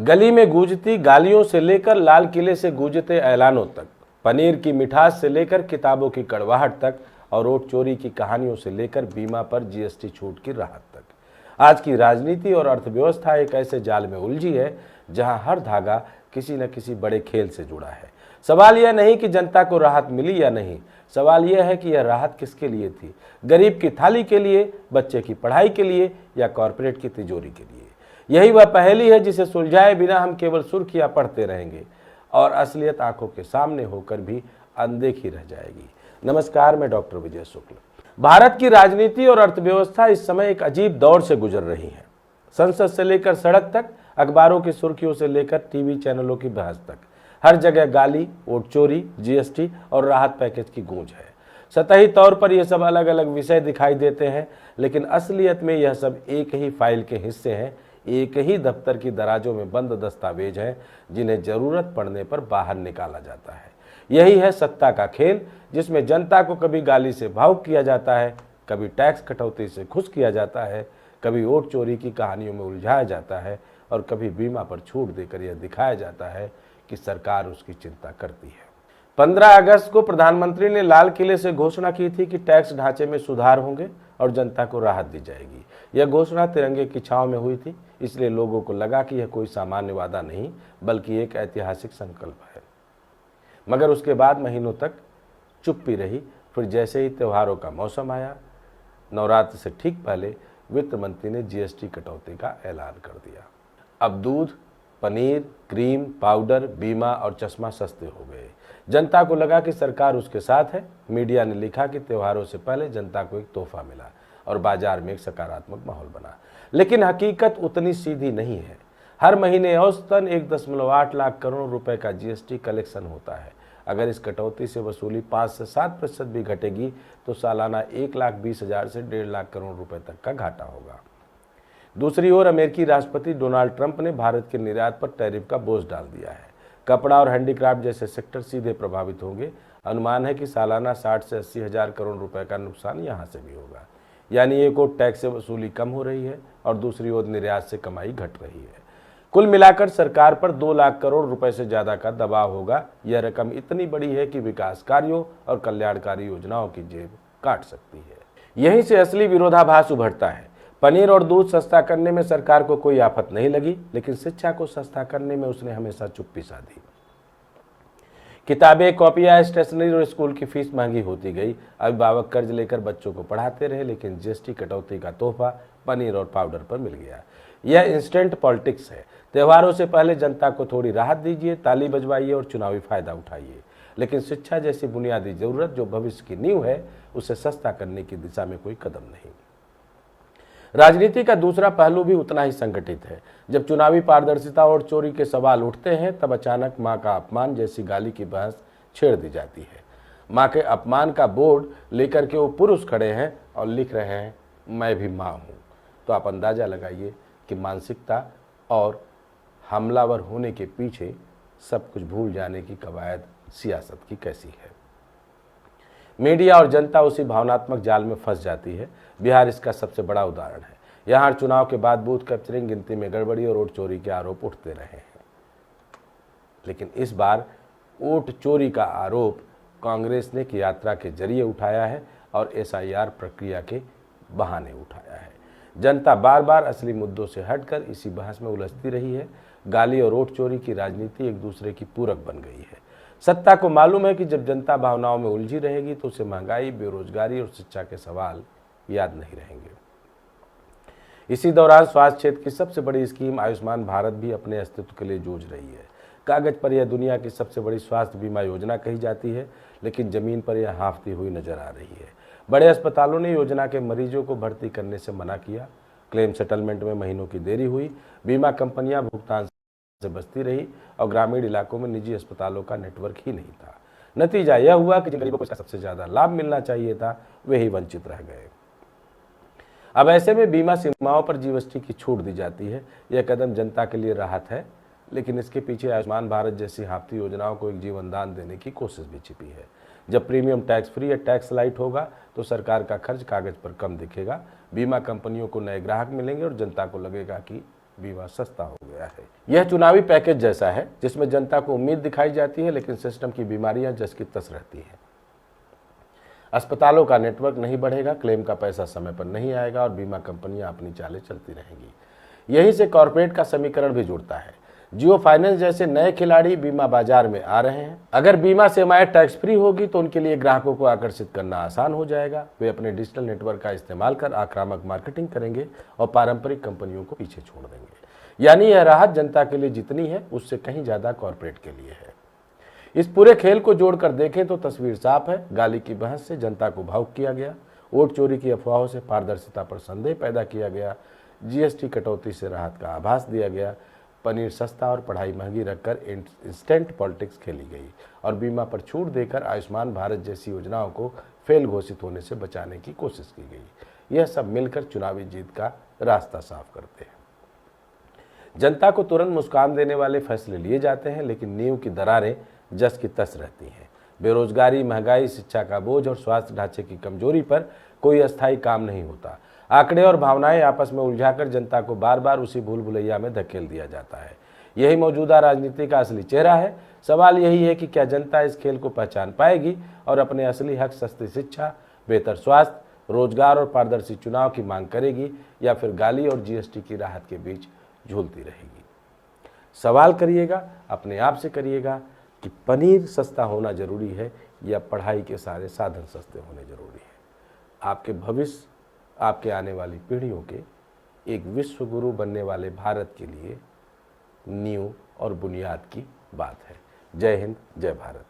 गली में गूंजती गालियों से लेकर लाल किले से गूंजते ऐलानों तक, पनीर की मिठास से लेकर किताबों की कड़वाहट तक और वोट चोरी की कहानियों से लेकर बीमा पर जीएसटी छूट की राहत तक, आज की राजनीति और अर्थव्यवस्था एक ऐसे जाल में उलझी है जहां हर धागा किसी न किसी बड़े खेल से जुड़ा है। सवाल यह नहीं कि जनता को राहत मिली या नहीं, सवाल यह है कि यह राहत किसके लिए थी, गरीब की थाली के लिए, बच्चे की पढ़ाई के लिए या कॉरपोरेट की तिजोरी के लिए। यही वह पहेली है जिसे सुलझाए बिना हम केवल सुर्खियां पढ़ते रहेंगे और असलियत आंखों के सामने होकर भी अनदेखी रह जाएगी। नमस्कार, मैं डॉक्टर विजय शुक्ल। भारत की राजनीति और अर्थव्यवस्था इस समय एक अजीब दौर से गुजर रही है। संसद से लेकर सड़क तक, अखबारों की सुर्खियों से लेकर टीवी चैनलों की बहस तक, हर जगह गाली, वोट चोरी, जीएसटी और राहत पैकेज की गूंज है। सतही तौर पर यह सब अलग अलग विषय दिखाई देते हैं, लेकिन असलियत में यह सब एक ही फाइल के हिस्से हैं, एक ही दफ्तर की दराजों में बंद दस्तावेज हैं जिन्हें जरूरत पड़ने पर बाहर निकाला जाता है। यही है सत्ता का खेल, जिसमें जनता को कभी गाली से भावुक किया जाता है, कभी टैक्स कटौती से खुश किया जाता है, कभी वोट चोरी की कहानियों में उलझाया जाता है और कभी बीमा पर छूट देकर यह दिखाया जाता है कि सरकार उसकी चिंता करती है। 15 अगस्त को प्रधानमंत्री ने लाल किले से घोषणा की थी कि टैक्स ढांचे में सुधार होंगे और जनता को राहत दी जाएगी। यह घोषणा तिरंगे की छांव में हुई थी, इसलिए लोगों को लगा कि यह कोई सामान्य वादा नहीं बल्कि एक ऐतिहासिक संकल्प है। मगर उसके बाद महीनों तक चुप्पी रही। फिर जैसे ही त्योहारों का मौसम आया, नवरात्र से ठीक पहले वित्त मंत्री ने जीएसटी कटौती का ऐलान कर दिया। अब दूध, पनीर, क्रीम, पाउडर, बीमा और चश्मा सस्ते हो गए। जनता को लगा कि सरकार उसके साथ है। मीडिया ने लिखा कि त्योहारों से पहले जनता को एक तोहफा मिला और बाजार में एक सकारात्मक माहौल बना। लेकिन हकीकत उतनी सीधी नहीं है। हर महीने औसतन 1.8 लाख करोड़ रुपए का जीएसटी कलेक्शन होता है। अगर इस कटौती से वसूली 5 से 7% भी घटेगी तो सालाना 1,20,000 से 1.5 लाख करोड़ रुपए तक का घाटा होगा। दूसरी ओर अमेरिकी राष्ट्रपति डोनाल्ड ट्रंप ने भारत के निर्यात पर टैरिफ का बोझ डाल दिया है। कपड़ा और हैंडीक्राफ्ट जैसे सेक्टर सीधे प्रभावित होंगे। अनुमान है कि सालाना 60 से 80 हजार करोड़ रुपए का नुकसान यहाँ से भी होगा। यानी एक ओर टैक्स से वसूली कम हो रही है और दूसरी ओर निर्यात से कमाई घट रही है। कुल मिलाकर सरकार पर 2 लाख करोड़ रुपए से ज्यादा का दबाव होगा। यह रकम इतनी बड़ी है कि विकास कार्यों और कल्याणकारी योजनाओं की जेब काट सकती है। यहीं से असली विरोधाभास उभरता है। पनीर और दूध सस्ता करने में सरकार को कोई आफत नहीं लगी, लेकिन शिक्षा को सस्ता करने में उसने हमेशा चुप्पी साधी। किताबें, कॉपियां, स्टेशनरी और स्कूल की फीस महंगी होती गई। अभिभावक कर्ज लेकर बच्चों को पढ़ाते रहे, लेकिन जीएसटी कटौती का तोहफा पनीर और पाउडर पर मिल गया। यह इंस्टेंट पॉलिटिक्स है। त्योहारों से पहले जनता को थोड़ी राहत दीजिए, ताली बजवाइए और चुनावी फायदा उठाइए, लेकिन शिक्षा जैसी बुनियादी जरूरत जो भविष्य की नींव है, उसे सस्ता करने की दिशा में कोई कदम नहीं। राजनीति का दूसरा पहलू भी उतना ही संगठित है। जब चुनावी पारदर्शिता और चोरी के सवाल उठते हैं, तब अचानक मां का अपमान जैसी गाली की बहस छेड़ दी जाती है। मां के अपमान का बोर्ड लेकर के वो पुरुष खड़े हैं और लिख रहे हैं, मैं भी मां हूं। तो आप अंदाजा लगाइए कि मानसिकता और हमलावर होने के पीछे सब कुछ भूल जाने की कवायद सियासत की कैसी है। मीडिया और जनता उसी भावनात्मक जाल में फंस जाती है। बिहार इसका सबसे बड़ा उदाहरण है। यहाँ चुनाव के बाद बूथ कैप्चरिंग, गिनती में गड़बड़ी और वोट चोरी के आरोप उठते रहे हैं, लेकिन इस बार वोट चोरी का आरोप कांग्रेस ने की यात्रा के जरिए उठाया है और एसआईआर प्रक्रिया के बहाने उठाया है। जनता बार बार असली मुद्दों से हटकर इसी बहस में उलझती रही है। गाली और वोट चोरी की राजनीति एक दूसरे की पूरक बन गई है। सत्ता को मालूम है कि जब जनता भावनाओं में उलझी रहेगी तो उसे महंगाई, बेरोजगारी और शिक्षा के सवाल याद नहीं रहेंगे। इसी दौरान स्वास्थ्य क्षेत्र की सबसे बड़ी स्कीम आयुष्मान भारत भी अपने अस्तित्व के लिए जूझ रही है। कागज पर यह दुनिया की सबसे बड़ी स्वास्थ्य बीमा योजना कही जाती है, लेकिन जमीन पर यह हांफती हुई नजर आ रही है। बड़े अस्पतालों ने योजना के मरीजों को भर्ती करने से मना किया। क्लेम सेटलमेंट में महीनों की देरी हुई। बीमा कंपनियां भुगतान से बचती रही और ग्रामीण इलाकों में निजी अस्पतालों का नेटवर्क ही नहीं था। नतीजा यह हुआ कि जिन गरीबों को इसका सबसे ज्यादा लाभ मिलना चाहिए था, वे ही वंचित रह गए। अब ऐसे में बीमा सीमाओं पर जीएसटी की छूट दी जाती है। यह कदम जनता के लिए राहत है, लेकिन इसके पीछे आयुष्मान भारत जैसी हाफती योजनाओं को एक जीवनदान देने की कोशिश भी छिपी है। जब प्रीमियम टैक्स फ्री या टैक्स लाइट होगा तो सरकार का खर्च कागज पर कम दिखेगा, बीमा कंपनियों को नए ग्राहक मिलेंगे और जनता को लगेगा कि बीमा सस्ता हो गया है। यह चुनावी पैकेज जैसा है जिसमें जनता को उम्मीद दिखाई जाती है, लेकिन सिस्टम की बीमारियां जस की तस रहती हैं। अस्पतालों का नेटवर्क नहीं बढ़ेगा, क्लेम का पैसा समय पर नहीं आएगा और बीमा कंपनियां अपनी चालें चलती रहेंगी। यहीं से कॉर्पोरेट का समीकरण भी जुड़ता है। जियो फाइनेंस जैसे नए खिलाड़ी बीमा बाजार में आ रहे हैं। अगर बीमा सेवाएं टैक्स फ्री होगी तो उनके लिए ग्राहकों को आकर्षित करना आसान हो जाएगा। वे अपने डिजिटल नेटवर्क का इस्तेमाल कर आक्रामक मार्केटिंग करेंगे और पारंपरिक कंपनियों को पीछे छोड़ देंगे। यानी यह राहत जनता के लिए जितनी है उससे कहीं ज्यादा कॉर्पोरेट के लिए है। इस पूरे खेल को जोड़कर देखें तो तस्वीर साफ है। गाली की बहस से जनता को भावुक किया गया, वोट चोरी की अफवाहों से पारदर्शिता पर संदेह पैदा किया गया, जीएसटी कटौती से राहत का आभास दिया गया, पनीर सस्ता और पढ़ाई महंगी रखकर इंस्टेंट पॉलिटिक्स खेली गई और बीमा पर छूट देकर आयुष्मान भारत जैसी योजनाओं को फेल घोषित होने से बचाने की कोशिश की गई। यह सब मिलकर चुनावी जीत का रास्ता साफ करते हैं। जनता को तुरंत मुस्कान देने वाले फैसले लिए जाते हैं, लेकिन नींव की दरारें जस की तस रहती हैं। बेरोजगारी, महंगाई, शिक्षा का बोझ और स्वास्थ्य ढांचे की कमजोरी पर कोई अस्थायी काम नहीं होता। आंकड़े और भावनाएं आपस में उलझाकर जनता को बार बार उसी भूल भुलैया में धकेल दिया जाता है। यही मौजूदा राजनीति का असली चेहरा है। सवाल यही है कि क्या जनता इस खेल को पहचान पाएगी और अपने असली हक, सस्ती शिक्षा, बेहतर स्वास्थ्य, रोजगार और पारदर्शी चुनाव की मांग करेगी, या फिर गाली और जीएसटी की राहत के बीच झूलती रहेगी। सवाल करिएगा, अपने आप से करिएगा कि पनीर सस्ता होना जरूरी है या पढ़ाई के सारे साधन सस्ते होने जरूरी है। आपके भविष्य, आपके आने वाली पीढ़ियों के एक विश्व गुरु बनने वाले भारत के लिए नींव और बुनियाद की बात है। जय हिंद, जय भारत।